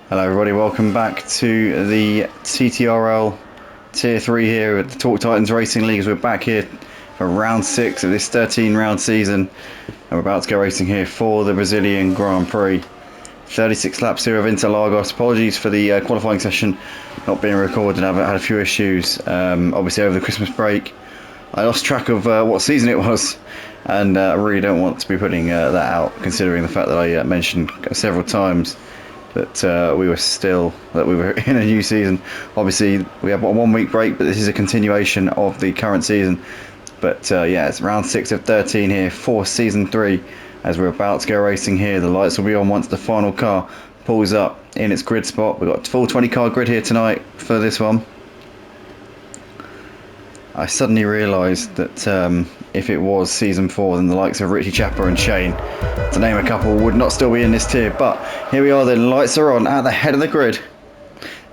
Hello everybody, welcome back to the TTRL Tier 3 here at the Talk Titans Racing League. We're back here for round 6 of this 13 round season, and we're about to go racing here for the Brazilian Grand Prix. 36 laps here of Interlagos. Apologies for the qualifying session not being recorded. I've had a few issues, obviously over the Christmas break. I lost track of what season it was, and I really don't want to be putting that out, considering the fact that I mentioned several times that we were in a new season. Obviously, we have a 1 week break, but this is a continuation of the current season. But yeah, it's round 6 of 13 here for season 3, as we're about to go racing here. The lights will be on once the final car pulls up in its grid spot. We've got a full 20 car grid here tonight for this one. I suddenly realised that if it was season 4, then the likes of Richie Chapper and Shane, to name a couple, would not still be in this tier. But here we are, the lights are on at the head of the grid,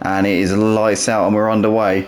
and it is lights out and we're underway.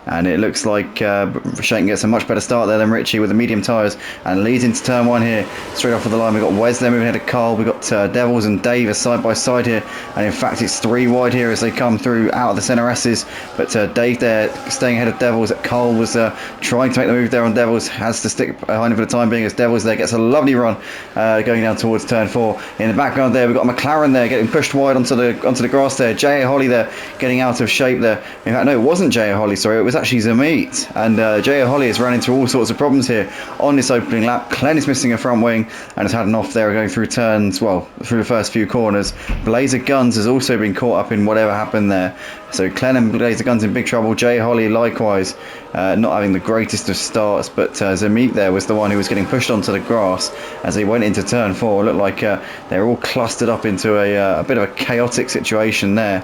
And it looks like Shane gets a much better start there than Richie with the medium tyres and leads into turn 1 here. Straight off of the line, we've got Wes there moving ahead of Carl. We've got Devils and Dave side by side here. And in fact, it's 3 wide here as they come through out of the centre S's. But Dave there staying ahead of Devils. Carl was trying to make the move there on Devils. Has to stick behind him for the time being as Devils there gets a lovely run going down towards turn 4. In the background there, we've got McLaren there getting pushed wide onto the grass there. J.A. Holly there getting out of shape there. In fact, no, it wasn't J.A. Holly, sorry. It was actually Zamit, and J.A. Holly has run into all sorts of problems here on this opening lap. Clen is missing a front wing and has had an off there going through turns, well, through the first few corners. Blazer Guns has also been caught up in whatever happened there. So Clen and Blazer Guns in big trouble. J.A. Holly likewise not having the greatest of starts, but Zamit there was the one who was getting pushed onto the grass as he went into turn 4. It looked like they're all clustered up into a bit of a chaotic situation there.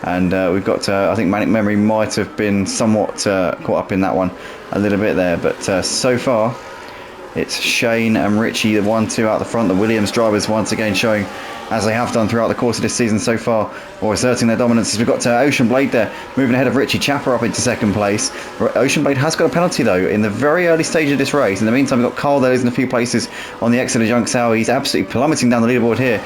And we've got, I think Manic Memory might have been somewhat caught up in that one a little bit there. But so far, it's Shane and Richie, the 1-2 out the front. The Williams drivers once again showing, as they have done throughout the course of this season so far, or asserting their dominance. We've got Ocean Blade there moving ahead of Richie Chapper up into second place. Ocean Blade has got a penalty though in the very early stage of this race. In the meantime, we've got Carl there losing a few places on the exit of Junk Sour. He's absolutely plummeting down the leaderboard here.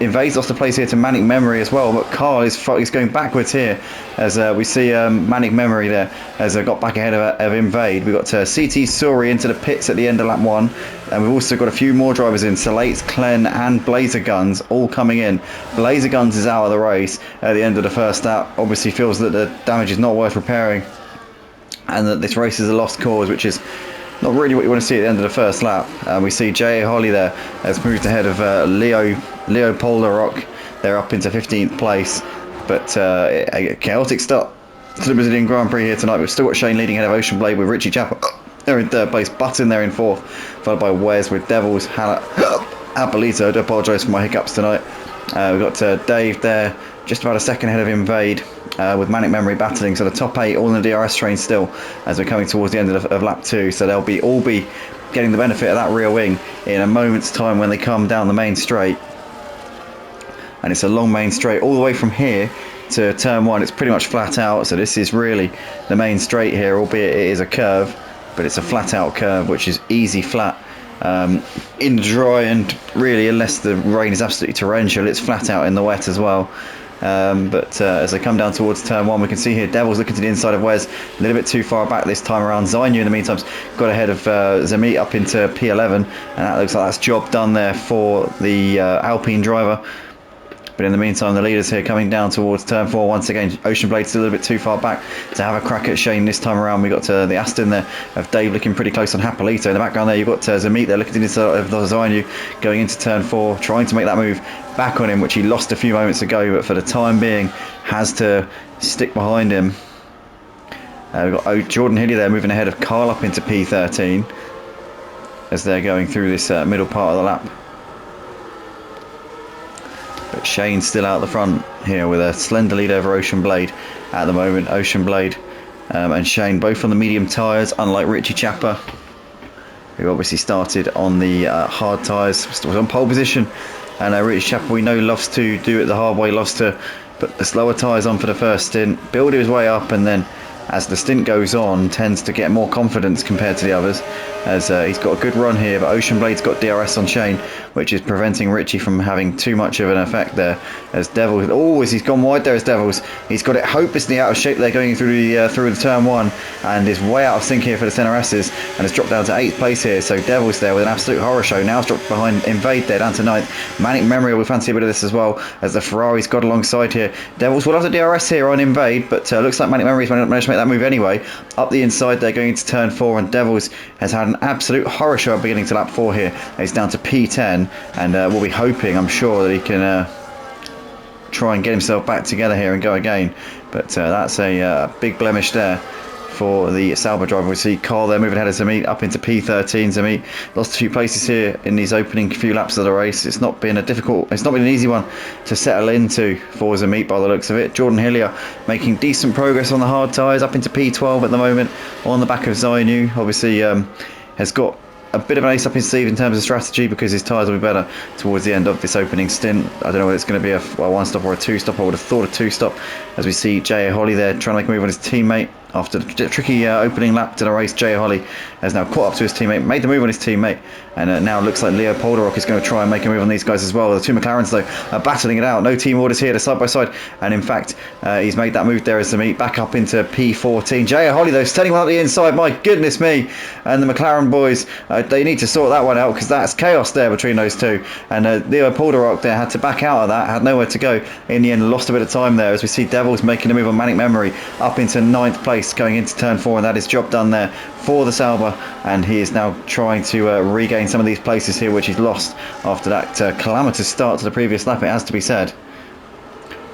Invades lost a place here to Manic Memory as well, but Carl is going backwards here as we see Manic Memory there has got back ahead of Invade. We've got CT Suri into the pits at the end of lap 1, and we've also got a few more drivers in. Salates, Clen and Blazer Guns all coming in. Blazer Guns is out of the race at the end of the first lap. Obviously feels that the damage is not worth repairing and that this race is a lost cause, which is not really what you want to see at the end of the first lap. We see J.A. Holly there has moved ahead of Leo Polderock. They're up into 15th place, but a chaotic start to the Brazilian Grand Prix here tonight. We've still got Shane leading ahead of Ocean Blade with Richie Chapper they're in third place, Button there in 4th, followed by Wes with Devils, Apolito. I do apologise for my hiccups tonight. We've got Dave there just about a second ahead of Invade, with Manic Memory battling. So the top 8 all in the DRS train still as we're coming towards the end of lap 2. So they'll all be getting the benefit of that rear wing in a moment's time when they come down the main straight. And it's a long main straight all the way from here to turn 1. It's pretty much flat out, so this is really the main straight here, albeit it is a curve, but it's a flat out curve, which is easy flat in the dry, and really unless the rain is absolutely torrential, it's flat out in the wet as well. But as they come down towards turn 1, we can see here Devils looking to the inside of Wes, a little bit too far back this time around. Zainu in the meantime got ahead of Zamit up into P11, and that looks like that's job done there for the Alpine driver. But in the meantime, the leaders here coming down towards turn 4 once again. Ocean Blade still a little bit too far back to have a crack at Shane this time around. We got the Aston there of Dave looking pretty close on Hapolito. In the background there, you've got Zamit there looking into of the Zainu going into turn 4, trying to make that move back on him, which he lost a few moments ago, but for the time being has to stick behind him. We've got Jordan Hilly there moving ahead of Carl up into P13 as they're going through this middle part of the lap. But Shane's still out the front here with a slender lead over Ocean Blade at the moment. Ocean Blade and Shane both on the medium tyres, unlike Richie Chapper, who obviously started on the hard tyres, was on pole position. And Richie Chapper, we know, loves to do it the hard way, loves to put the slower tyres on for the first stint, build his way up, and then as the stint goes on, tends to get more confidence compared to the others, as he's got a good run here, but Ocean Blade's got DRS on Shane, which is preventing Richie from having too much of an effect there. As Devils, he's gone wide there as Devils. He's got it hopelessly out of shape there going through the turn one, and is way out of sync here for the Centre S's, and has dropped down to 8th place here. So Devils there with an absolute horror show. Now it's dropped behind Invade there down to 9th. Manic Memory will fancy a bit of this as well, as the Ferrari's got alongside here. Devils will have the DRS here on Invade, but looks like Manic Memory's managed to make that move anyway. Up the inside they're going into turn 4, and Devils has had an absolute horror show beginning to lap 4 here. He's down to P10, and we'll be hoping, I'm sure, that he can try and get himself back together here and go again. But that's a big blemish there for the Sauber driver. We see Carl there moving ahead of Zamit up into P13. Zamit lost a few places here in these opening few laps of the race. It's not been an easy one to settle into for Zamit by the looks of it. Jordan Hillier making decent progress on the hard tyres, up into P12 at the moment on the back of Zainu. Obviously has got a bit of an ace up his sleeve in terms of strategy, because his tyres will be better towards the end of this opening stint. I don't know whether it's going to be a one stop or a two stop. I would have thought a two stop, as we see J.A. Holly there trying to make a move on his teammate. After the tricky opening lap to the race, J.A. Holly has now caught up to his teammate, made the move on his teammate, and now looks like Leo Polderock is going to try and make a move on these guys as well. The two McLarens though are battling it out. No team orders here, they're side by side, and in fact he's made that move there as the meet back up into P14. J.A. Holly though standing one up the inside, my goodness me, and the McLaren boys, they need to sort that one out, because that's chaos there between those two, and Leo Polderock there had to back out of that, had nowhere to go in the end, lost a bit of time there, as we see Devils making a move on Manic Memory up into 9th place going into turn 4, and that is job done there for the Sauber, and he is now trying to regain some of these places here which he's lost after that calamitous start to the previous lap, it has to be said.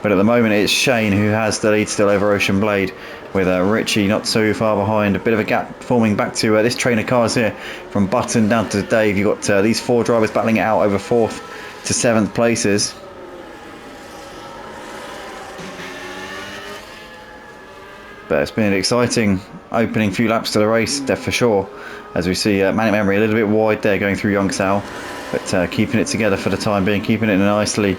But at the moment it's Shane who has the lead still over Ocean Blade, with Richie not so far behind. A bit of a gap forming back to this train of cars here from Button down to Dave. You've got these 4 drivers battling it out over 4th to 7th places. But it's been an exciting opening few laps to the race, for sure, as we see Manic Memory a little bit wide there going through Youngsal, but keeping it together for the time being, keeping it nicely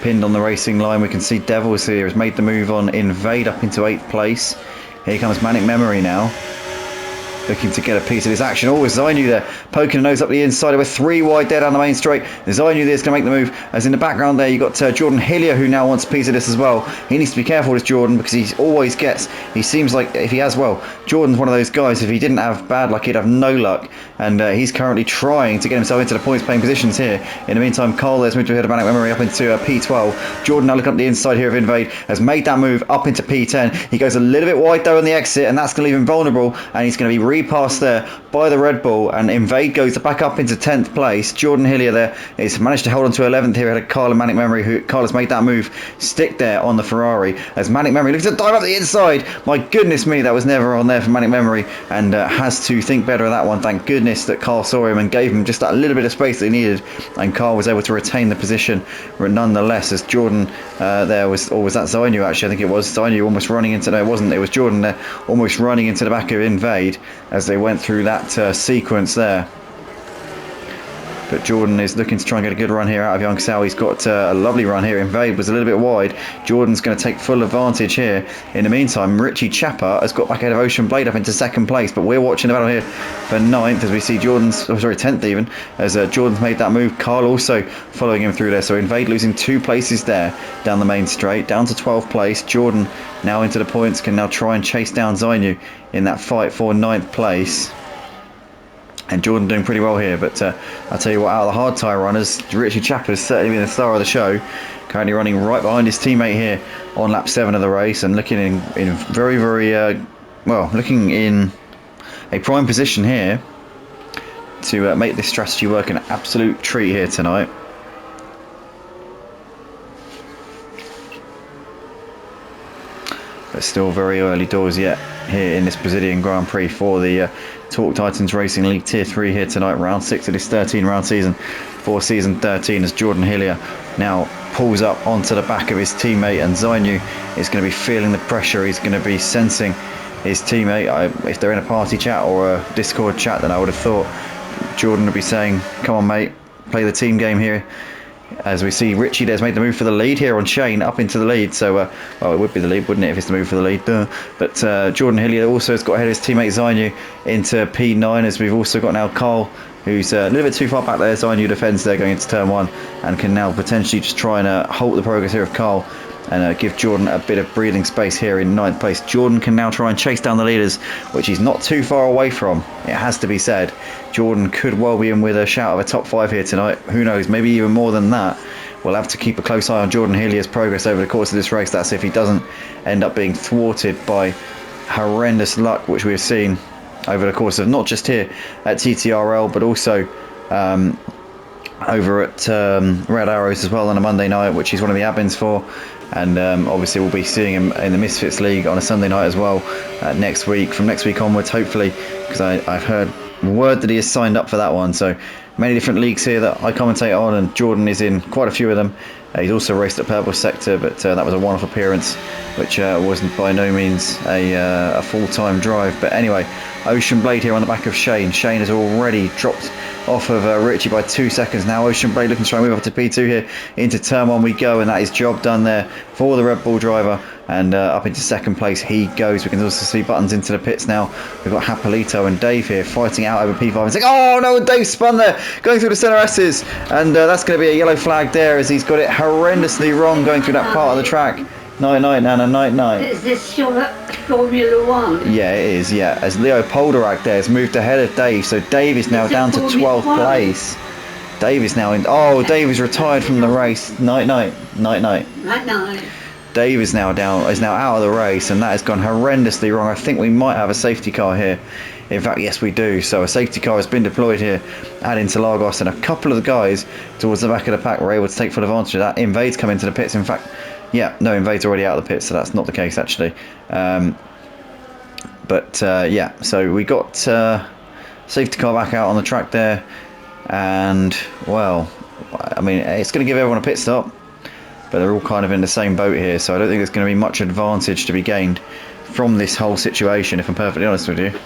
pinned on the racing line. We can see Devils here has made the move on Invade up into 8th place. Here comes Manic Memory now, looking to get a piece of this action. Oh, Zainu there, poking a nose up the inside. With 3 wide there down the main straight. Zainu there is going to make the move. As in the background there, you've got Jordan Hillier, who now wants a piece of this as well. He needs to be careful, this Jordan, because he always gets, he seems like, if he has, well, Jordan's one of those guys, if he didn't have bad luck, he'd have no luck. And he's currently trying to get himself into the points playing positions here. In the meantime, Carl there's moved ahead of Manic Memory up into P12. Jordan now looking up the inside here of Invade, has made that move up into P10. He goes a little bit wide though on the exit, and that's going to leave him vulnerable, and he's going to be repassed there by the Red Bull, and Invade goes back up into 10th place. Jordan Hillier there is managed to hold on to 11th here ahead of Carl and Manic Memory, who Carl has made that move stick there on the Ferrari, as Manic Memory looks to dive up the inside. My goodness me, that was never on there for Manic Memory, and has to think better of that one. Thank goodness that Carl saw him and gave him just that little bit of space that he needed, and Carl was able to retain the position nonetheless, as Jordan there was, or was that Zainu actually, I think it was Zainu almost running into, no it wasn't, it was Jordan there almost running into the back of Invade as they went through that sequence there. But Jordan is looking to try and get a good run here out of Youngsal. He's got a lovely run here. Invade was a little bit wide. Jordan's going to take full advantage here. In the meantime, Richie Chapper has got back ahead of Ocean Blade up into 2nd place. But we're watching the battle here for 9th as we see 10th even, as Jordan's made that move. Carl also following him through there. So Invade losing 2 places there down the main straight, down to 12th place. Jordan now into the points, can now try and chase down Zainu in that fight for 9th place. And Jordan doing pretty well here, but I'll tell you what, out of the hard tyre runners, Richie Chapper has certainly been the star of the show, currently running right behind his teammate here on lap 7 of the race, and looking in very, very, well, looking in a prime position here to make this strategy work. An absolute treat here tonight. But still very early doors yet here in this Brazilian Grand Prix for the Torque Titans Racing League Tier 3 here tonight, round 6 of this 13-round season for season 13, as Jordan Hillier now pulls up onto the back of his teammate, and Zainu is going to be feeling the pressure. He's going to be sensing his teammate. If they're in a party chat or a Discord chat, then I would have thought Jordan would be saying, come on mate, play the team game here. as we see Richie there's made the move for the lead here on Shane, up into the lead. So, well, it would be the lead, wouldn't it, if it's the move for the lead? Duh. But Jordan Hillier also has got ahead of his teammate Zainu into P9, as we've also got now Carl, who's a little bit too far back there. Zainu defends there going into turn 1 and can now potentially just try and halt the progress here of Carl and give Jordan a bit of breathing space here in 9th place. Jordan can now try and chase down the leaders, which he's not too far away from, it has to be said. Jordan could well be in with a shout of a top 5 here tonight. Who knows, maybe even more than that. We'll have to keep a close eye on Jordan Hillier's progress over the course of this race. That's if he doesn't end up being thwarted by horrendous luck, which we've seen over the course of not just here at TTRL, but also over at Red Arrows as well on a Monday night, which he's one of the admins for. And obviously we'll be seeing him in the Misfits League on a Sunday night as well next week, from next week onwards hopefully, because I've heard word that he has signed up for that one. So many different leagues here that I commentate on, and Jordan is in quite a few of them. He's also raced at Purple Sector, but that was a one-off appearance, which wasn't by no means a full-time drive. But anyway, Ocean Blade here on the back of Shane. Shane has already dropped off of Richie by 2 seconds now. Ocean Blade looking to try and move up to P2 here. Into turn 1 we go, and that is job done there for the Red Bull driver. And up into 2nd place he goes. We can also see Buttons into the pits now. We've got Hapolito and Dave here fighting out over P5. It's like, oh no, Dave spun there, going through the centre S's. And that's going to be a yellow flag there, as he's got it horrendously wrong going through that part of the track. Night, Nana, night. Is this Formula 1? Yeah, it is, yeah. As Leo Polderak there has moved ahead of Dave. So Dave is now down to 12th place. Dave is now in... Oh, Dave is retired from the race. Night. Dave is now out of the race, and that has gone horrendously wrong. I think we might have a safety car here. In fact, yes, we do. So a safety car has been deployed here at Interlagos, and a couple of the guys towards the back of the pack were able to take full advantage of that. Invade's come into the pits. In fact, yeah, no, Invade's already out of the pits, so that's not the case actually. Yeah, so we got safety car back out on the track there, and well, I mean, it's going to give everyone a pit stop, but they're all kind of in the same boat here, so I don't think there's going to be much advantage to be gained from this whole situation, if I'm perfectly honest with you.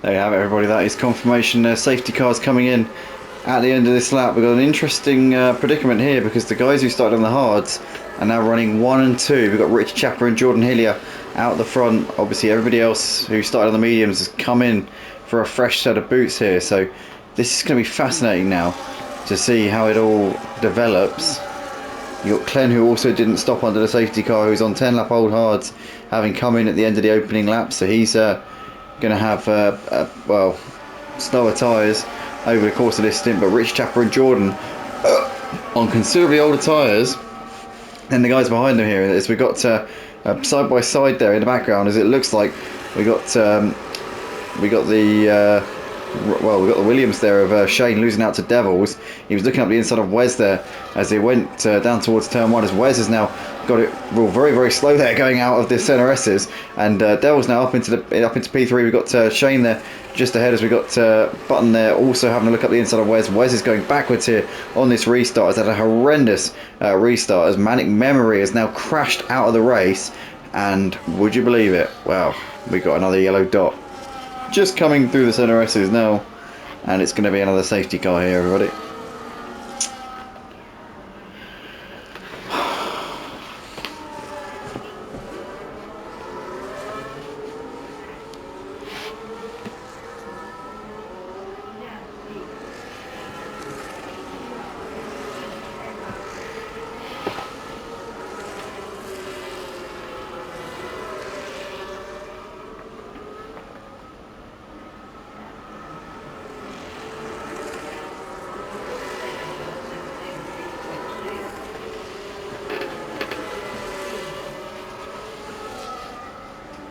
There you have it, everybody. That is confirmation. Safety cars coming in at the end of this lap. We've got an interesting predicament here because the guys who started on the hards are now running 1 and 2. We've got Rich Chapper and Jordan Hillier out the front. Obviously, everybody else who started on the mediums has come in for a fresh set of boots here. So this is going to be fascinating now to see how it all develops. You got Clen, who also didn't stop under the safety car, who's on 10 lap old hards, having come in at the end of the opening lap. So he's going to have well, slower tyres over the course of this stint. But Rich Chapper and Jordan on considerably older tyres than the guys behind them here. As we got side by side there in the background, as it looks like we got the Williams there of Shane losing out to Devils. He was looking up the inside of Wes there as he went down towards turn 1, as Wes has now got it very, very slow there going out of the centre S's, and Devils now up into P3. We've got Shane there just ahead, as we got Button there also having a look up the inside of Wes. Wes is going backwards here on this restart. Has had a horrendous restart as Manic Memory has now crashed out of the race, and would you believe it? Wow, we got another yellow dot just coming through the centre S's now, and it's going to be another safety car here, everybody.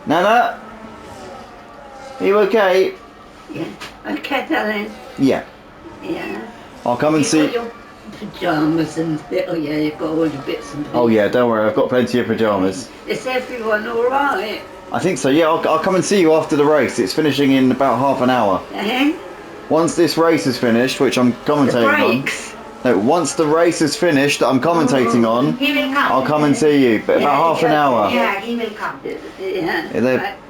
Nana? Are you okay? Yeah. Okay, darling. Yeah. Yeah. I'll come and You've see. got your pyjamas and oh yeah, you've got all your bits and pieces. Oh yeah, don't worry, I've got plenty of pyjamas. Is everyone alright? I think so, yeah. I'll come and see you after the race. It's finishing in about half an hour. Eh? Once this race is finished, which I'm The commentating on. brakes? No, once the race is finished that I'm commentating on, He will come. I'll come and see you. But about half an hour. Yeah, he will come. Yeah.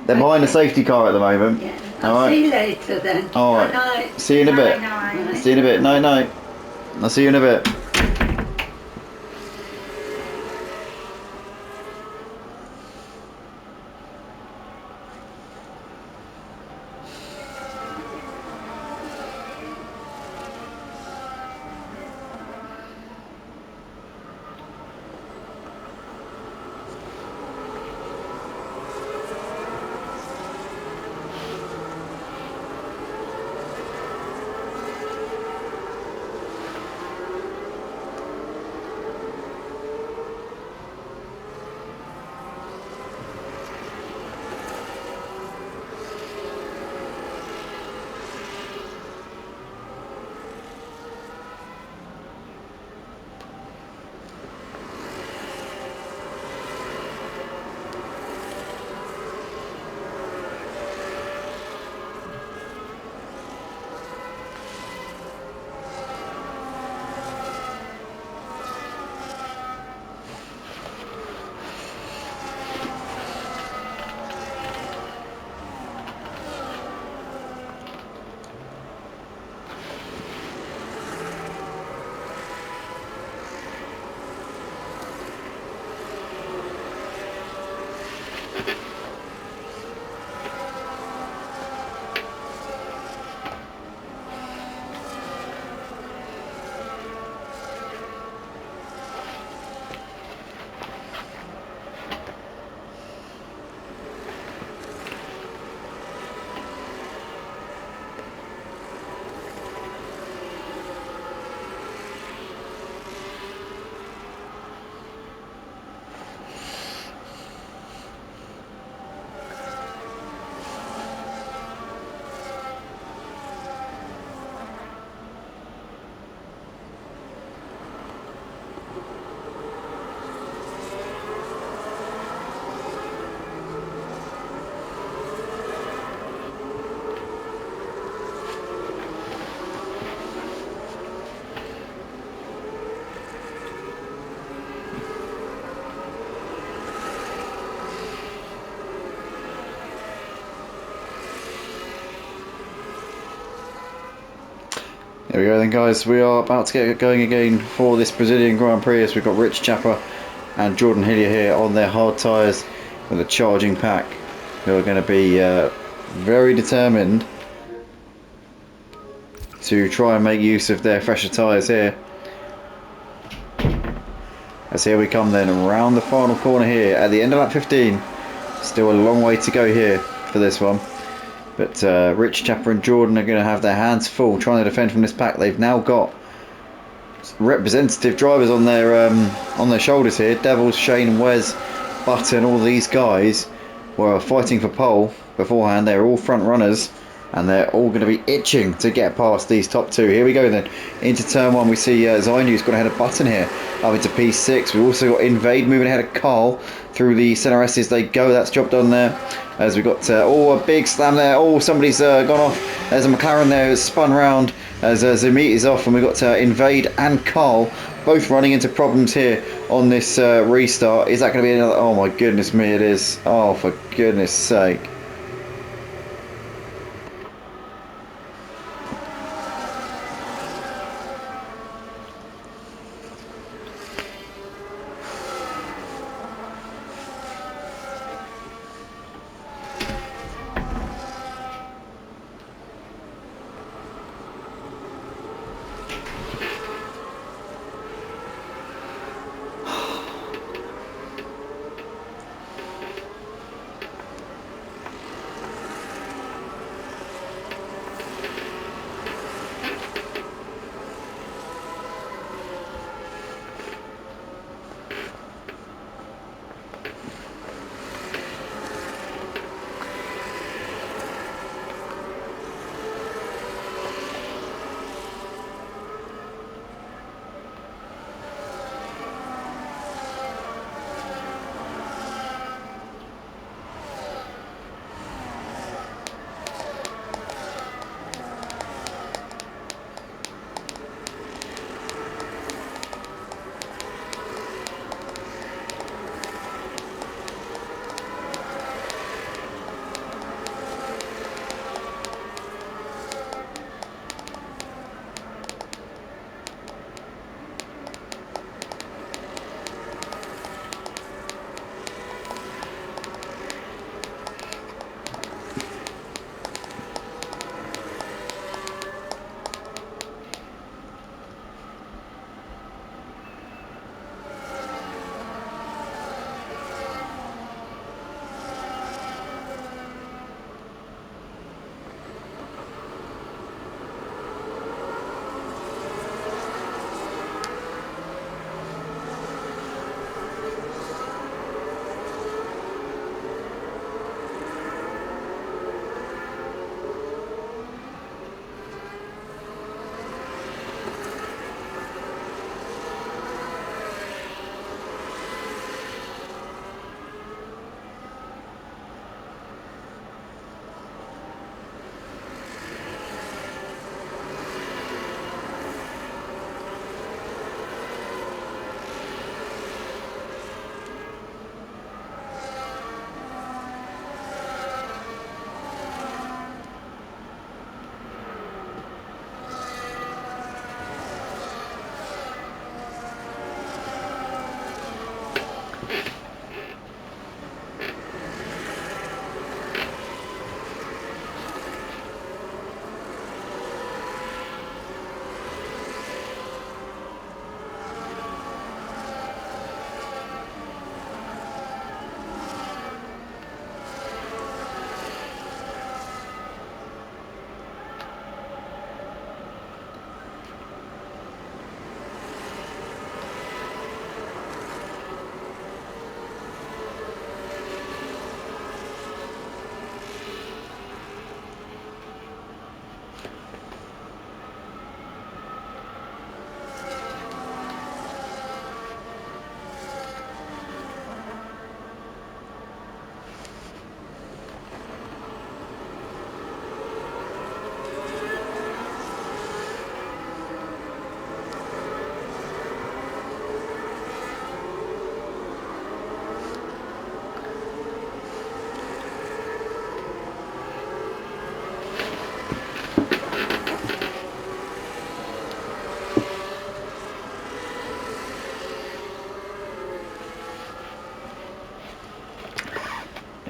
They're behind the safety car at the moment. Yeah. All I'll right. see you later then. All right. Night. See you in a bit. Night. See you in a bit. Night night. I'll see you in a bit. There we go then, guys. We are about to get going again for this Brazilian Grand Prix as we've got Rich Chapper and Jordan Hillier here on their hard tyres with a charging pack, who are going to be very determined to try and make use of their fresher tyres here. As here we come then around the final corner here at the end of lap 15. Still a long way to go here for this one. But Rich Chapper and Jordan are going to have their hands full trying to defend from this pack. They've now got representative drivers on their shoulders here. Devils, Shane, Wes, Button, all these guys were fighting for pole beforehand. They're all front runners and they're all going to be itching to get past these top two. Here we go then into turn one. We see Zainu's got ahead of Button here up into P6. We've also got Invade moving ahead of Carl through the centre S's. They go. That's job done there. As we got a big slam there. Oh, somebody's gone off. There's a McLaren there who's spun round as Zamit is off, and we've got Invade and Carl both running into problems here on this restart. Is that going to be another? Oh my goodness me, it is. Oh, for goodness sake.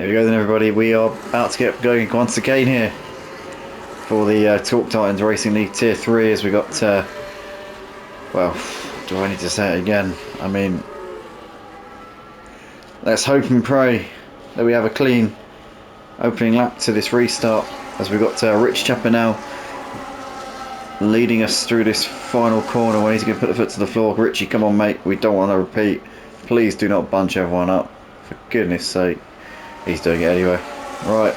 Here we go then, everybody. We are about to get going once again here for the Talk Titans Racing League Tier 3 as we got, well, do I need to say it again? I mean, let's hope and pray that we have a clean opening lap to this restart as we've got Rich Chapper now leading us through this final corner when he's going to put the foot to the floor. Richie, come on mate, we don't want to repeat. Please do not bunch everyone up, for goodness sake. He's doing it anyway. Right,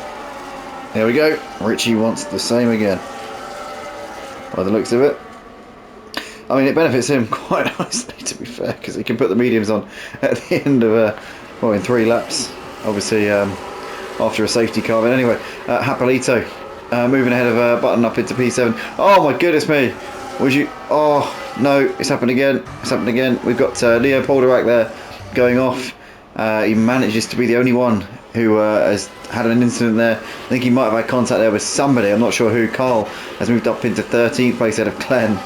here we go. Richie wants the same again by the looks of it. I mean, it benefits him quite nicely, to be fair, because he can put the mediums on at the end of well, in 3 laps, obviously after a safety car. But anyway, Hapolito moving ahead of Button up into P7. Oh my goodness me, would you? Oh no, it's happened again. It's happened again. We've got Leo Polderak there going off. He manages to be the only one who has had an incident there. I think he might have had contact there with somebody, I'm not sure who. Carl has moved up into 13th place ahead of Glenn.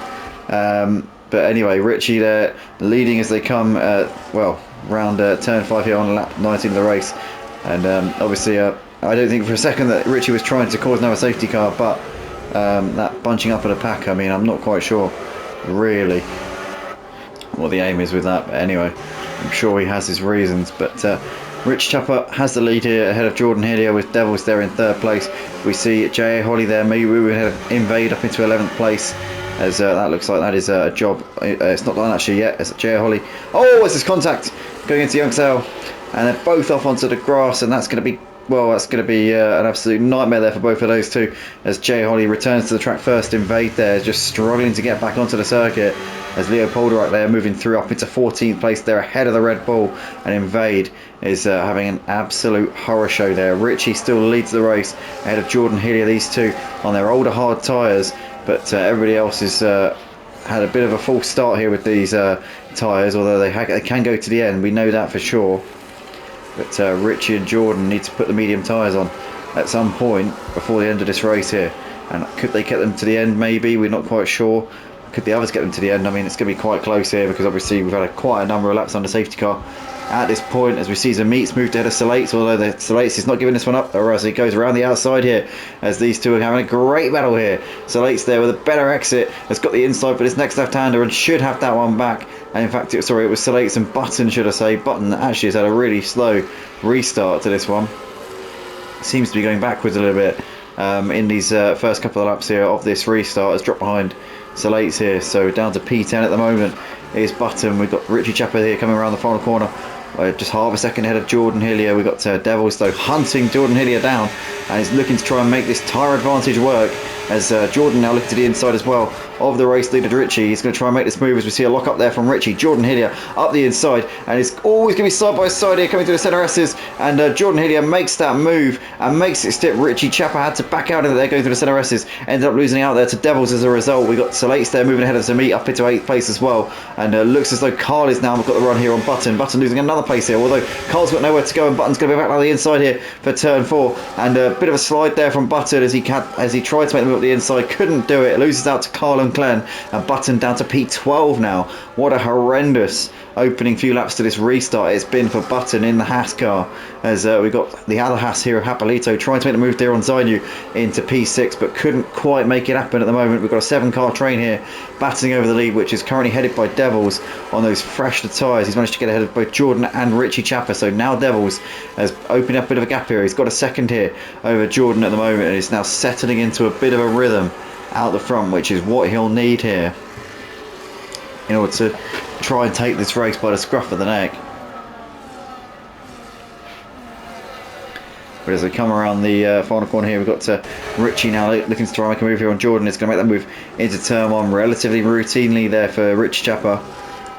But anyway, Richie there leading as they come, well, round turn 5 here on lap 19 of the race. And obviously, I don't think for a second that Richie was trying to cause another safety car, but that bunching up of the pack, I mean, I'm not quite sure really what the aim is with that. But anyway, I'm sure he has his reasons. But Rich Chapper has the lead here ahead of Jordan Hillier with Devils there in 3rd place. We see J.A. Holly there, maybe we would have Invade up into 11th place. As that looks like that is a job. It's not done actually yet. It's J.A. Holly. Oh, it's this contact going into Youngsdale. And they're both off onto the grass, and that's going to be, well, that's going to be an absolute nightmare there for both of those two. As J.A. Holly returns to the track first, Invade there, just struggling to get back onto the circuit. As Leo Polderak there moving through up into 14th place there ahead of the Red Bull, and Invade is having an absolute horror show there. Richie still leads the race ahead of Jordan Hillier, these two on their older hard tyres, but everybody else has had a bit of a false start here with these tyres, although they can go to the end, we know that for sure. But Richie and Jordan need to put the medium tyres on at some point before the end of this race here. And could they get them to the end? Maybe, we're not quite sure. Could the others get them to the end? I mean, it's going to be quite close here because obviously we've had quite a number of laps on the safety car at this point, as we see Zamit's moved ahead of Salates, although the Salates is not giving this one up, or else he goes around the outside here, as these two are having a great battle here. Salates there with a better exit, has got the inside for this next left-hander and should have that one back. And in fact, it was Salates and Button, should I say. Button actually has had a really slow restart to this one. Seems to be going backwards a little bit in these first couple of laps here of this restart. Has dropped behind Salates here, so down to P10 at the moment is Button. We've got Richie Chapper here coming around the final corner, just half a second ahead of Jordan Hillier. We've got Devils though hunting Jordan Hillier down, and he's looking to try and make this tyre advantage work, as Jordan now looking to the inside as well of the race leader Richie. He's going to try and make this move as we see a lock up there from Richie. Jordan Hillier up the inside, and it's always going to be side by side here coming to the centre S's, and Jordan Hillier makes that move and makes it stick. Richie Chapper had to back out of there going through the centre S's, ended up losing out there to Devils as a result. We got Salates there moving ahead of Zamit up into 8th place as well, and looks as though Carl is now got the run here on Button. Button losing another place here, although Carl's got nowhere to go, and Button's going to be back on the inside here for turn 4, and a bit of a slide there from Button as he tried to make the move up the inside, couldn't do it, loses out to Carl and Glenn, and Button down to P12 now. What a horrendous opening few laps to this restart it's been for Button in the Haas car, as we've got the other Haas here of Hapolito trying to make the move there on Zainu into P6, but couldn't quite make it happen at the moment. We've got a 7-car train here battling over the lead, which is currently headed by Devils on those fresher tyres. He's managed to get ahead of both Jordan and Richie Chapper, so now Devils has opened up a bit of a gap here. He's got a second here over Jordan at the moment, and is now settling into a bit of a rhythm out the front, which is what he'll need here in order to try and take this race by the scruff of the neck. But as we come around the final corner here, we've got Richie now looking to try and make a move here on Jordan. It's going to make that move into turn 1 relatively routinely there for Rich Chapper,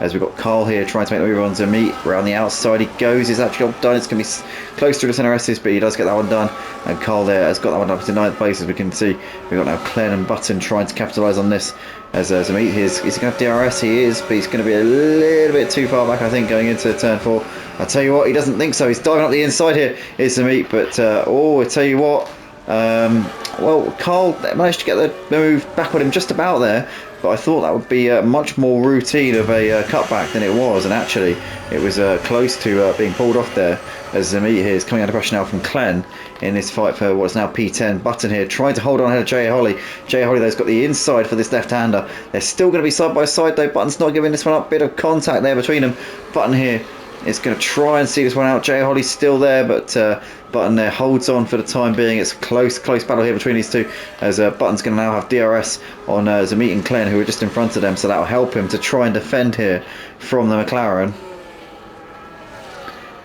as we've got Carl here trying to make the move on Zamit. Around the outside he goes, he's actually got done. It's going to be close to the centre S's, but he does get that one done, and Carl there has got that one up to 9th place. As we can see, we've got now Glenn and Button trying to capitalise on this, as Zamit is going to have DRS. He is, but he's going to be a little bit too far back, I think, going into turn 4. I tell you what, he doesn't think so. He's diving up the inside here, is Zamit, but oh, I tell you what, Well, Carl managed to get the move back on him just about there, but I thought that would be much more routine of a cutback than it was, and actually it was close to being pulled off there, as Zamit here is coming under pressure now from Clen in this fight for what's now P10. Button here trying to hold on ahead of Jay Holly. Jay Holly though's got the inside for this left-hander. They're still going to be side by side though. Button's not giving this one up. Bit of contact there between them. Button here is going to try and see this one out. Jay Holly's still there, but Button there holds on for the time being. It's a close battle here between these two, as Button's going to now have DRS on Zamit and Clen, who are just in front of them, so that'll help him to try and defend here from the McLaren.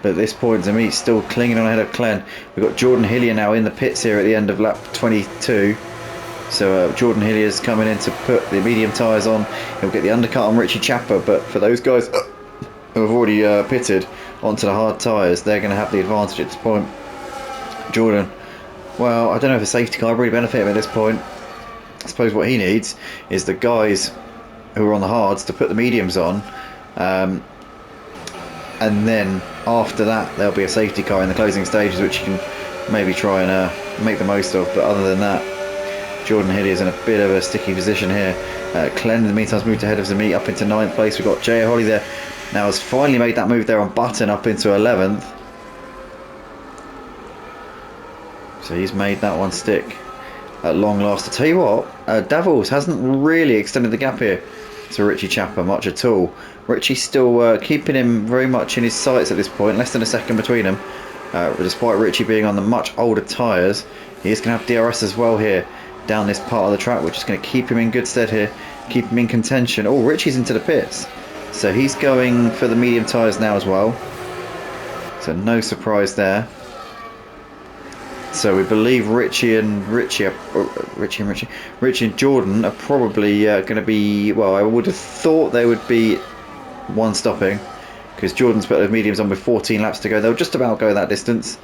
But at this point, Zamit's still clinging on ahead of Clen. We've got Jordan Hillier now in the pits here at the end of lap 22. So Jordan Hillier's coming in to put the medium tyres on. He'll get the undercut on Richie Chapper, but for those guys who have already pitted onto the hard tyres, they're going to have the advantage at this point. Jordan, well, I don't know if a safety car really benefit him at this point. I suppose what he needs is the guys who are on the hards to put the mediums on, and then after that there'll be a safety car in the closing stages which you can maybe try and make the most of. But other than that, Jordan Hillier's in a bit of a sticky position here. Clen in the meantime has moved ahead of Zamit up into 9th place. We've got Jay Holly there now, has finally made that move there on Button up into 11th. So he's made that one stick at long last. I tell you what, Davos hasn't really extended the gap here to Richie Chapper much at all. Richie's still keeping him very much in his sights at this point, less than a second between them. Despite Richie being on the much older tyres, he is going to have DRS as well here down this part of the track, which is going to keep him in good stead here, keep him in contention. Oh, Richie's into the pits, so he's going for the medium tyres now as well, so no surprise there. So we believe Richie and Jordan are probably going to be, well, I would have thought they would be one stopping, because Jordan's put those mediums on with 14 laps to go. They'll just about go that distance.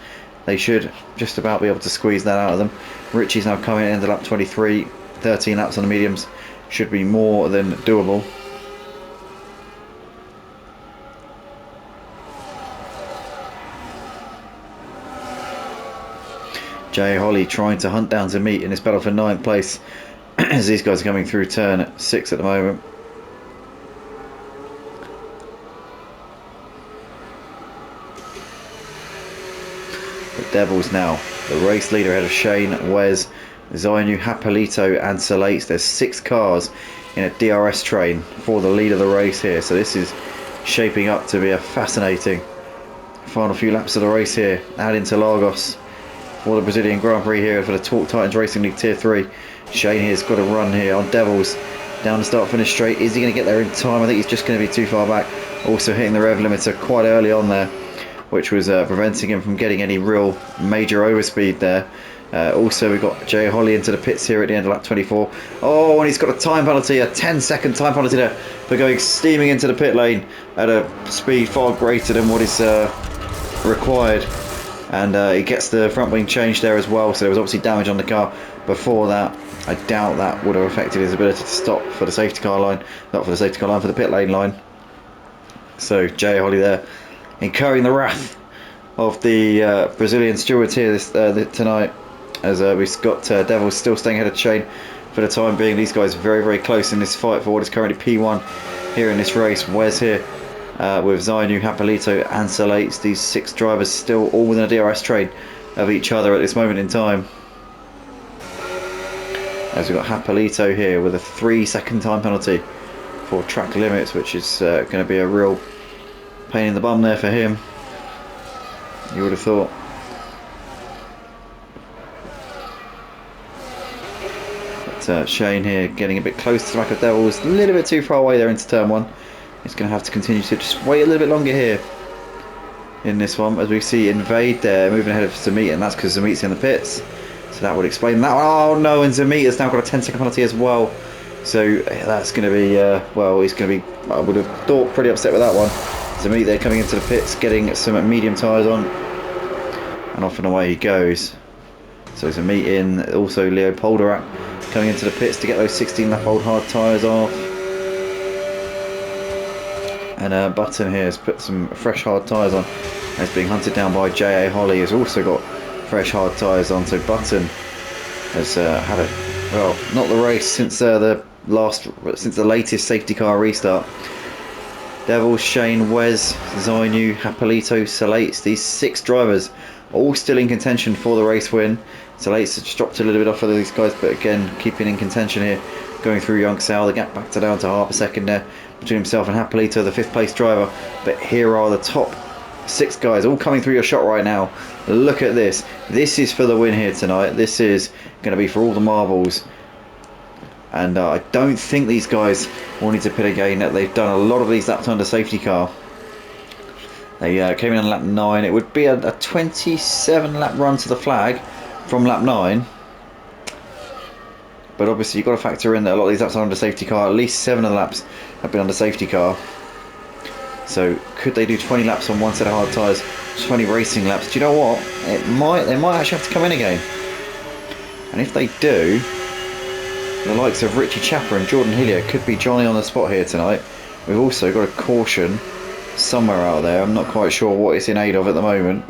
They should just about be able to squeeze that out of them. Richie's now coming into lap 23, 13 laps on the mediums. Should be more than doable. Jay Holly trying to hunt down Zamit in this battle for 9th place as these guys are coming through turn 6 at the moment. The Devils now, the race leader ahead of Shane, Wes, Zainu, Hapolito and Salates. There's 6 cars in a DRS train for the lead of the race here, so this is shaping up to be a fascinating final few laps of the race here out into Lagos for the Brazilian Grand Prix here for the Torque Titans Racing League Tier 3. Shane here's got a run here on Devils down the start finish straight. Is he going to get there in time? I think he's just going to be too far back. Also hitting the rev limiter quite early on there, which was preventing him from getting any real major overspeed there. Also we've got Jay Holly into the pits here at the end of lap 24. Oh, and he's got a time penalty, a 10-second time penalty there for going steaming into the pit lane at a speed far greater than what is required. And he gets the front wing changed there as well, so there was obviously damage on the car before that. I doubt that would have affected his ability to stop for the safety car line, not for the safety car line, for the pit lane line. So Jay Holly there incurring the wrath of the Brazilian stewards here tonight, as we've got Devils still staying ahead of Shane for the time being. These guys very, very close in this fight for what is currently P1 here in this race. Wes here with Zainu, Hapolito and Salates. These 6 drivers still all within a DRS train of each other at this moment in time. As we've got Hapolito here with a 3-second time penalty for track limits, which is going to be a real pain in the bum there for him, you would have thought. But Shane here getting a bit close to the back of Devils, a little bit too far away there into turn 1. He's going to have to continue to just wait a little bit longer here in this one, as we see Invade there moving ahead of Zamit, and that's because Zamit's in the pits, so that would explain that. Oh no, and Zamit has now got a 10-second penalty as well, so that's going to be well, he's going to be, I would have thought, pretty upset with that one. Zamit there coming into the pits, getting some medium tyres on, and off and away he goes. So Zamit in, also Leo Polderak coming into the pits to get those 16-lap-old hard tyres off. And Button here has put some fresh hard tyres on, and is being hunted down by J.A. Holly, who's also got fresh hard tyres onto Button. Has had a, well, not the race since the latest safety car restart. Devils, Shane, Wes, Zainu, Hapolito, Salates, these 6 drivers all still in contention for the race win. Salates has dropped a little bit off of these guys, but again keeping in contention here, going through Young Sal. The gap back to down to half a second there between himself and Hapolito, the 5th place driver. But here are the top 6 guys all coming through your shot right now. Look at this. This is for the win here tonight. This is going to be for all the marbles. And I don't think these guys will need to pit again. They've done a lot of these laps under safety car. They came in on lap 9. It would be a 27 lap run to the flag from lap 9. But obviously you've got to factor in that a lot of these laps are under safety car. At least 7 of the laps have been under safety car. So could they do 20 laps on one set of hard tyres, 20 racing laps? Do you know what? They might actually have to come in again. And if they do, the likes of Richie Chapper and Jordan Hillier could be Johnny on the spot here tonight. We've also got a caution somewhere out there. I'm not quite sure what it's in aid of at the moment.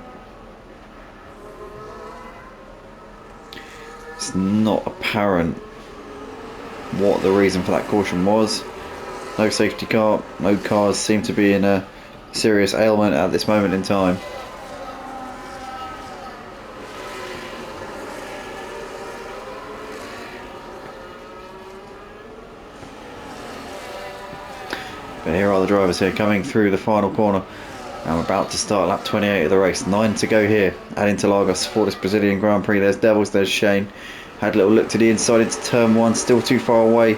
It's not apparent what the reason for that caution was. No safety car, no cars seem to be in a serious ailment at this moment in time. But here are the drivers here coming through the final corner. I'm about to start lap 28 of the race. 9 to go here at Interlagos for this Brazilian Grand Prix. There's Devils, there's Shane. Had a little look to the inside into turn 1, still too far away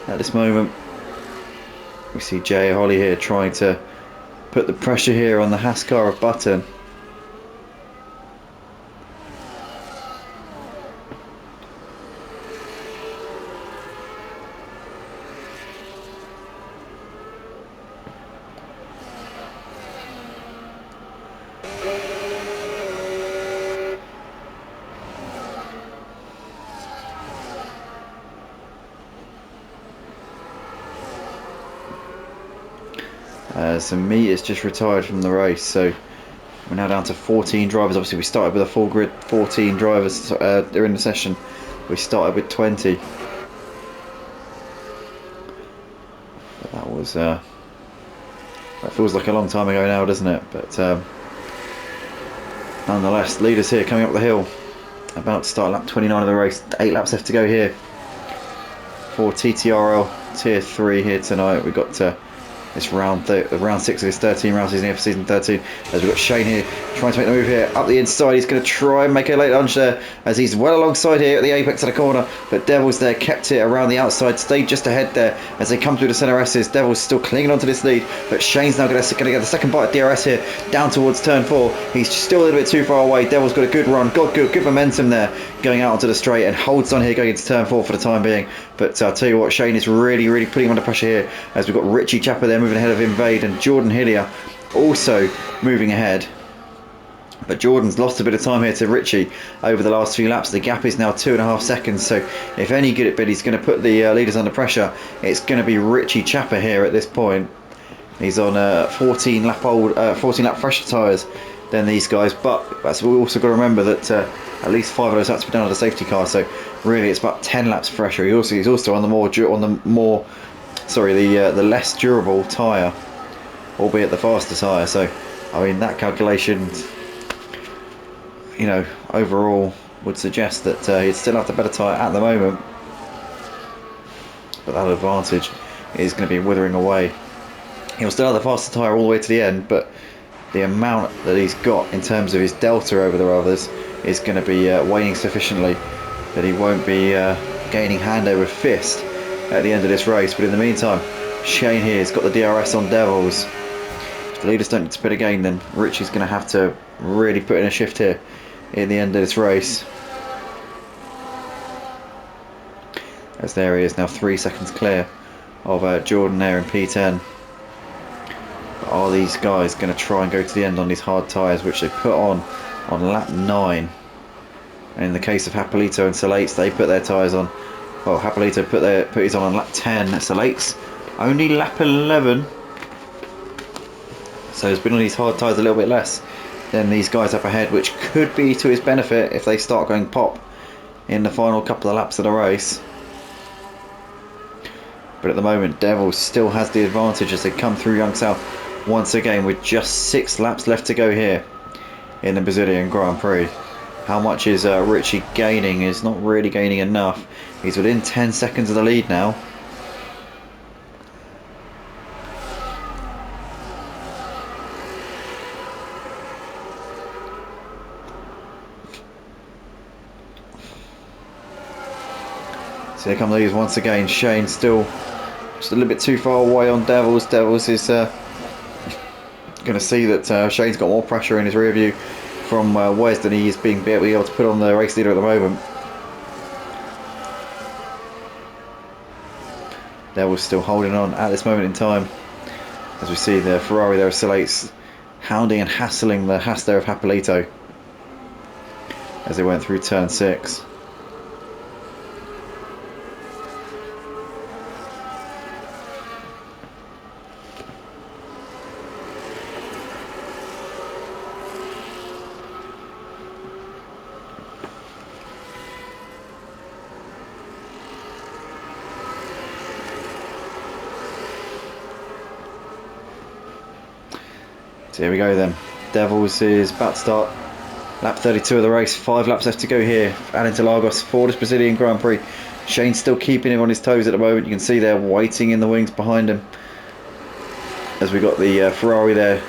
at this moment. We see Jay Holly here trying to put the pressure here on the Haas car of Button. So Meat is just retired from the race, so we're now down to 14 drivers. Obviously we started with a full grid, 14 drivers during the session. We started with 20. But that was that feels like a long time ago now, doesn't it? But nonetheless, leaders here coming up the hill, about to start lap 29 of the race. 8 laps left to go here for TTRL Tier 3 here tonight. We've got it's round 6 of this 13 round season here for season 13, as we've got Shane here trying to make the move here up the inside. He's going to try and make a late lunge there as he's well alongside here at the apex of the corner, but Devils there kept it around the outside, stayed just ahead there as they come through the centre S's. Devils still clinging onto this lead, but Shane's now going to get the second bite of DRS here down towards turn 4. He's still a little bit too far away. Devils got a good run, got good momentum there going out onto the straight, and holds on here going into turn 4 for the time being. But I'll tell you what, Shane is really putting him under pressure here as we've got Richie Chapper there moving ahead of Invade, and Jordan Hillier also moving ahead. But Jordan's lost a bit of time here to Richie over the last few laps. The gap is now 2.5 seconds, so if any good bit he's going to put the leaders under pressure, it's going to be Richie Chapper here at this point. He's on 14 lap fresher tyres than these guys, but we also got to remember that at least 5 of those laps have been done on the safety car, so really it's about 10 laps fresher. He's also on the less durable tyre, albeit the faster tyre. So I mean, that calculation, you know, overall would suggest that he'd still have the better tyre at the moment, but that advantage is going to be withering away. He'll still have the faster tyre all the way to the end, but the amount that he's got in terms of his delta over the others is going to be waning sufficiently that he won't be gaining hand over fist at the end of this race. But in the meantime, Shane here has got the DRS on Devils. If the leaders don't need to pit again, then Richie's going to have to really put in a shift here in the end of this race. As there he is now 3 seconds clear of Jordan there in P10. But are these guys going to try and go to the end on these hard tyres which they put on lap 9? And in the case of Hapolito and Salates, they put their tyres on. Well, Hapolito put his on lap 10. Salates only lap 11. So he's been on these hard tyres a little bit less then these guys up ahead, which could be to his benefit if they start going pop in the final couple of laps of the race. But at the moment, Devils still has the advantage as they come through Young South once again with just 6 laps left to go here in the Brazilian Grand Prix. How much is Richie gaining? Is not really gaining enough. He's within 10 seconds of the lead now. So here come these once again. Shane still just a little bit too far away on Devils. Devils is going to see that Shane's got more pressure in his rear view from Wes than he is being able to put on the race leader at the moment. Devils still holding on at this moment in time. As we see the Ferrari there of Salates hounding and hassling the Haas there of Hapolito as they went through turn 6. So here we go then. Devils is about to start lap 32 of the race. 5 laps left to go here. Adding to Lagos for this Brazilian Grand Prix. Shane's still keeping him on his toes at the moment. You can see they're waiting in the wings behind him. As we got the Ferrari there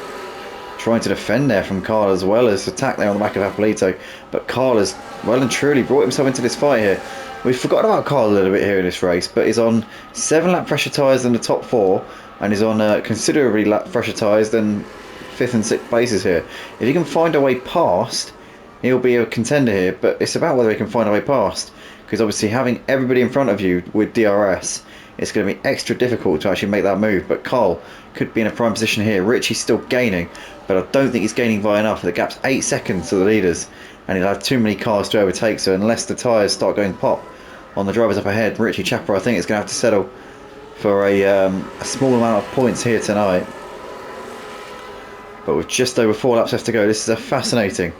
trying to defend there from Carl as well as attack there on the back of Hapolito. But Carl has well and truly brought himself into this fight here. We've forgotten about Carl a little bit here in this race, but he's on 7 lap fresher tyres than the top 4 and he's on considerably lap fresher tyres than 5th and 6th places here. If he can find a way past, he'll be a contender here, but it's about whether he can find a way past, because obviously having everybody in front of you with DRS, it's going to be extra difficult to actually make that move. But Carl could be in a prime position here. Richie's still gaining, but I don't think he's gaining by enough. The gap's 8 seconds to the leaders and he'll have too many cars to overtake, so unless the tyres start going pop on the drivers up ahead, Richie Chapper I think is going to have to settle for a small amount of points here tonight. But with just over 4 laps left to go, this is a fascinating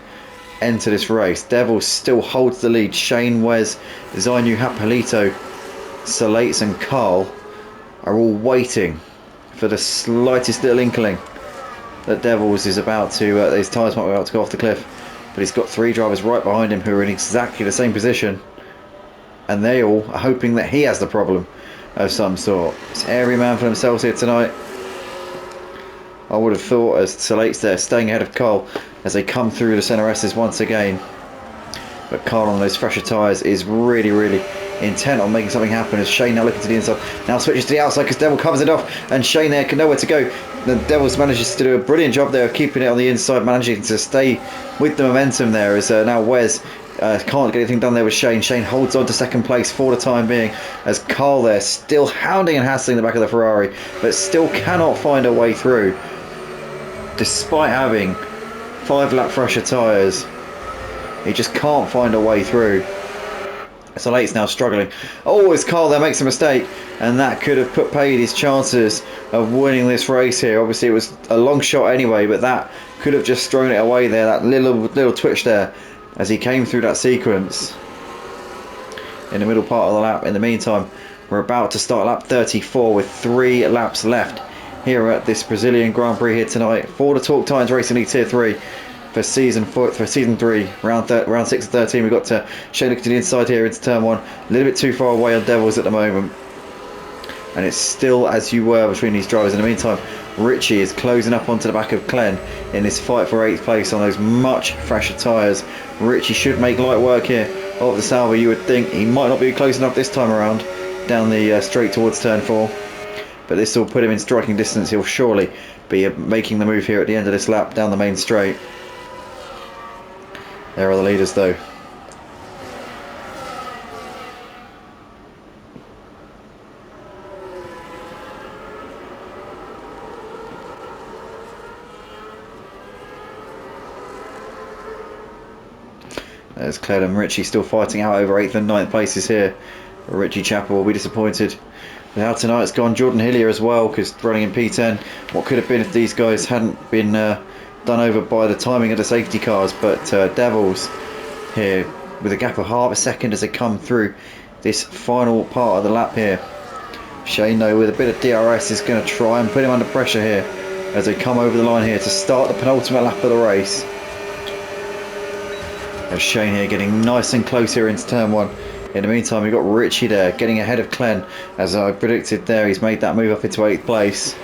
end to this race. Devils still holds the lead. Shane, Wes, Zainu, Hapolito, Salates and Carl are all waiting for the slightest little inkling that Devils is about to, his tyres might be about to go off the cliff. But he's got 3 drivers right behind him who are in exactly the same position. And they all are hoping that he has the problem of some sort. It's every man for themselves here tonight. I would have thought as Salates there staying ahead of Carl as they come through the centre S's once again. But Carl on those fresher tyres is really intent on making something happen as Shane now looking to the inside. Now switches to the outside because Devil covers it off and Shane there can nowhere to go. The Devils manages to do a brilliant job there of keeping it on the inside, managing to stay with the momentum there as now Wes can't get anything done there with Shane. Shane holds on to second place for the time being as Carl there still hounding and hassling the back of the Ferrari but still cannot find a way through. Despite having 5 lap fresher tyres, he just can't find a way through. So Late's now struggling. Oh, as Carl there makes a mistake, and that could have paid his chances of winning this race here. Obviously it was a long shot anyway, but that could have just thrown it away there, that little twitch there as he came through that sequence in the middle part of the lap. In the meantime, we're about to start lap 34 with 3 laps left here at this Brazilian Grand Prix here tonight for the Talk Titans Racing League Tier 3 for season 3, round 6 of 13. We've got Shane looking to the inside here into turn 1, a little bit too far away on Devils at the moment, and it's still as you were between these drivers. In the meantime, Richie is closing up onto the back of Glenn in this fight for 8th place on those much fresher tyres. Richie should make light work here of the Sauber. You would think he might not be close enough this time around down the straight towards turn 4. But this will put him in striking distance. He'll surely be making the move here at the end of this lap down the main straight. There are the leaders though. There's Cled and Richie still fighting out over 8th and 9th places here. Richie Chapel will be disappointed with how tonight's gone. Jordan Hillier as well, because running in P10. What could have been if these guys hadn't been done over by the timing of the safety cars, but Devils here with a gap of half a second as they come through this final part of the lap here. Shane, though, with a bit of DRS, is going to try and put him under pressure here as they come over the line here to start the penultimate lap of the race. There's Shane here getting nice and close here into turn 1. In the meantime, we've got Richie there getting ahead of Glenn. As I predicted there, he's made that move up into 8th place.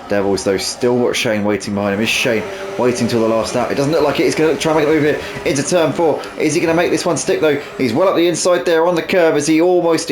Devils, though, still got Shane waiting behind him. Is Shane waiting till the last lap? It doesn't look like it. He's going to try and make a move here into turn 4. Is he going to make this one stick, though? He's well up the inside there on the curve as he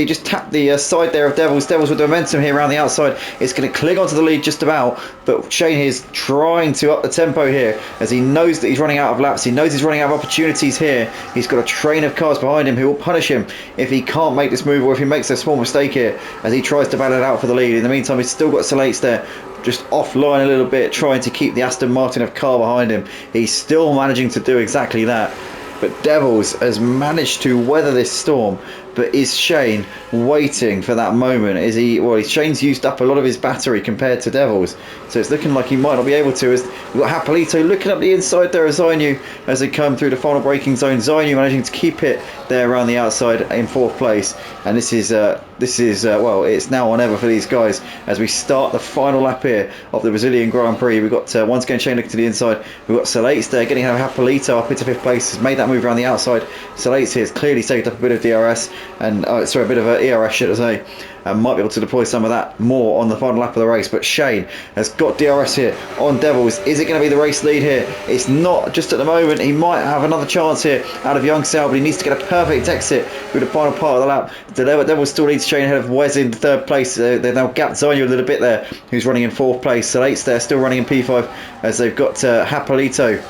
just tapped the side there of Devils. Devils with the momentum here around the outside. It's going to cling onto the lead just about, but Shane is trying to up the tempo here as he knows that he's running out of laps. He knows he's running out of opportunities here. He's got a train of cars behind him who will punish him if he can't make this move or if he makes a small mistake here as he tries to battle it out for the lead. In the meantime, he's still got Salates there, just offline a little bit, trying to keep the Aston Martin of car behind him. He's still managing to do exactly that. But Devils has managed to weather this storm. But is Shane waiting for that moment? Is he? Well, Shane's used up a lot of his battery compared to Devils, so it's looking like he might not be able to. As we've got Hapolito looking up the inside there of Zainu as they come through the final braking zone. Zainu managing to keep it there around the outside in 4th place, and this is well, it's now or never for these guys as we start the final lap here of the Brazilian Grand Prix. We've got once again Shane looking to the inside. We've got Salates there getting Hapolito up into 5th place. Has made that move around the outside. Salates here has clearly saved up a bit of DRS. And sorry, a bit of a ERS, should I say, and might be able to deploy some of that more on the final lap of the race. But Shane has got DRS here on Devils. Is it going to be the race lead here? It's not just at the moment. He might have another chance here out of Young Sal, but he needs to get a perfect exit with the final part of the lap. The Devils still need to Shane ahead of Wes in 3rd place. They've now gapped Zainu a little bit there, who's running in 4th place. Salates there still running in P5 as they've got Hapolito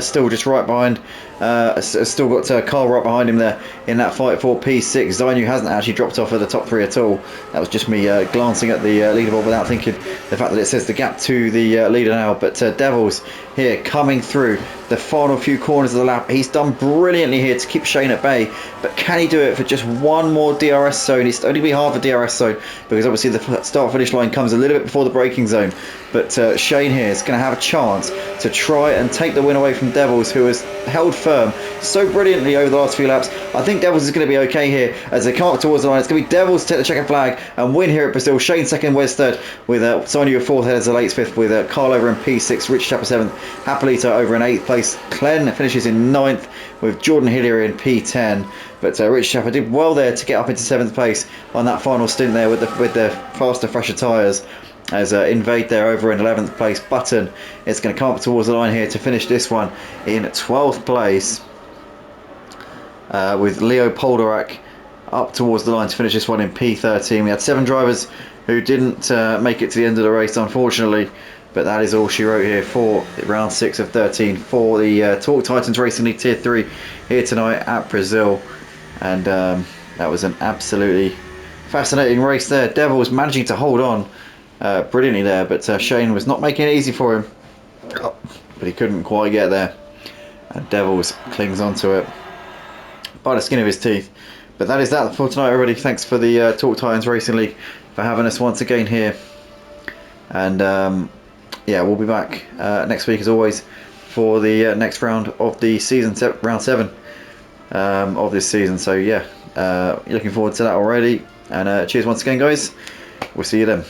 still just right behind. Still got Carl right behind him there in that fight for P6. Zainu hasn't actually dropped off of the top 3 at all. That was just me glancing at the leaderboard without thinking the fact that it says the gap to the leader now. But Devils here coming through the final few corners of the lap. He's done brilliantly here to keep Shane at bay, but can he do it for just one more DRS zone? It's only be half a DRS zone because obviously the start finish line comes a little bit before the braking zone. But Shane here is going to have a chance to try and take the win away from Devils, who has held firm so brilliantly over the last few laps. I think Devils is going to be okay here as they come up towards the line. It's going to be Devils to take the checkered flag and win here at Brazil. Shane 2nd, Wes 3rd, with Zainu 4th, headers Salates 5th, with Carl over in P6, Rich Chapper 7th, Hapolito over in 8th place. Glenn finishes in 9th with Jordan Hillier in P10. But Rich Chapper did well there to get up into 7th place on that final stint there with the faster, fresher tyres. As Invade there over in 11th place. Button is going to come up towards the line here to finish this one in 12th place, with Leo Poldorak up towards the line to finish this one in P13. We had 7 drivers who didn't make it to the end of the race, unfortunately, but that is all she wrote here for round 6 of 13 for the Torque Titans Racing League Tier 3 here tonight at Brazil. And that was an absolutely fascinating race there. Devils managing to hold on brilliantly there, but Shane was not making it easy for him, but he couldn't quite get there, and Devils clings onto it by the skin of his teeth. But that is that for tonight, everybody. Thanks for the Torque Titans Racing League for having us once again here, and yeah, we'll be back next week as always for the next round of the season, round 7 of this season. So yeah, looking forward to that already, and cheers once again, guys. We'll see you then.